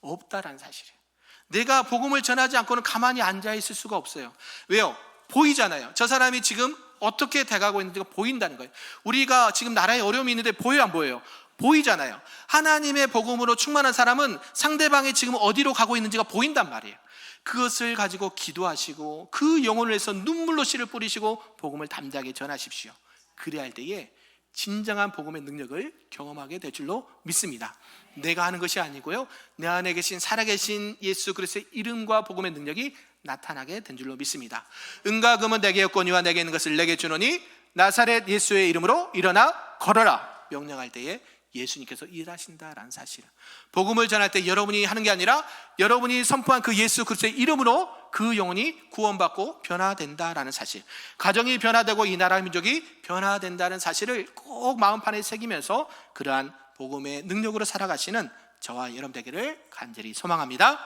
없다라는 사실이에요. 내가 복음을 전하지 않고는 가만히 앉아 있을 수가 없어요. 왜요? 보이잖아요. 저 사람이 지금 어떻게 돼가고 있는지가 보인다는 거예요. 우리가 지금 나라에 어려움이 있는데 보여요, 안 보여요? 보이잖아요. 하나님의 복음으로 충만한 사람은 상대방이 지금 어디로 가고 있는지가 보인단 말이에요. 그것을 가지고 기도하시고 그 영혼을 위해서 눈물로 씨를 뿌리시고 복음을 담대하게 전하십시오. 그래야 할 때에 진정한 복음의 능력을 경험하게 될 줄로 믿습니다. 내가 하는 것이 아니고요, 내 안에 계신 살아계신 예수 그리스도의 이름과 복음의 능력이 나타나게 된 줄로 믿습니다. 은과 금은 내게 없거니와 내게 있는 것을 내게 주노니 나사렛 예수의 이름으로 일어나 걸어라 명령할 때에 예수님께서 일하신다라는 사실. 복음을 전할 때 여러분이 하는 게 아니라 여러분이 선포한 그 예수 그리스도의 이름으로 그 영혼이 구원받고 변화된다라는 사실, 가정이 변화되고 이 나라 민족이 변화된다는 사실을 꼭 마음판에 새기면서 그러한 복음의 능력으로 살아가시는 저와 여러분 되기를 간절히 소망합니다.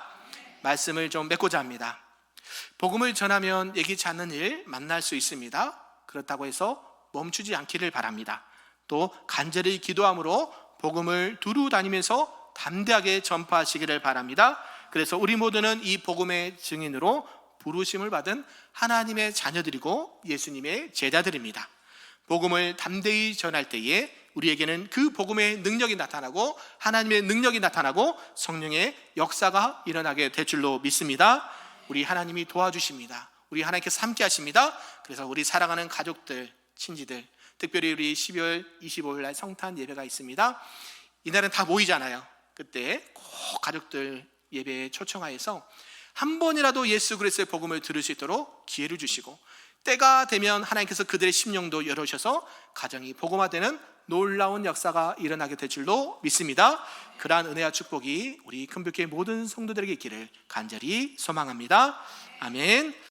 말씀을 좀 맺고자 합니다. 복음을 전하면 예기치 않는 일 만날 수 있습니다. 그렇다고 해서 멈추지 않기를 바랍니다. 또 간절히 기도함으로 복음을 두루 다니면서 담대하게 전파하시기를 바랍니다. 그래서 우리 모두는 이 복음의 증인으로 부르심을 받은 하나님의 자녀들이고 예수님의 제자들입니다. 복음을 담대히 전할 때에 우리에게는 그 복음의 능력이 나타나고 하나님의 능력이 나타나고 성령의 역사가 일어나게 될 줄로 믿습니다. 우리 하나님이 도와주십니다. 우리 하나님께서 함께 하십니다. 그래서 우리 사랑하는 가족들, 친지들, 특별히 우리 12월 25일 날 성탄 예배가 있습니다. 이날은 다 모이잖아요. 그때 꼭 가족들 예배에 초청하여서 한 번이라도 예수 그리스도의 복음을 들을 수 있도록 기회를 주시고, 때가 되면 하나님께서 그들의 심령도 열어주셔서 가정이 복음화되는 놀라운 역사가 일어나게 될 줄로 믿습니다. 그러한 은혜와 축복이 우리 큰빛교회 모든 성도들에게 있기를 간절히 소망합니다. 아멘.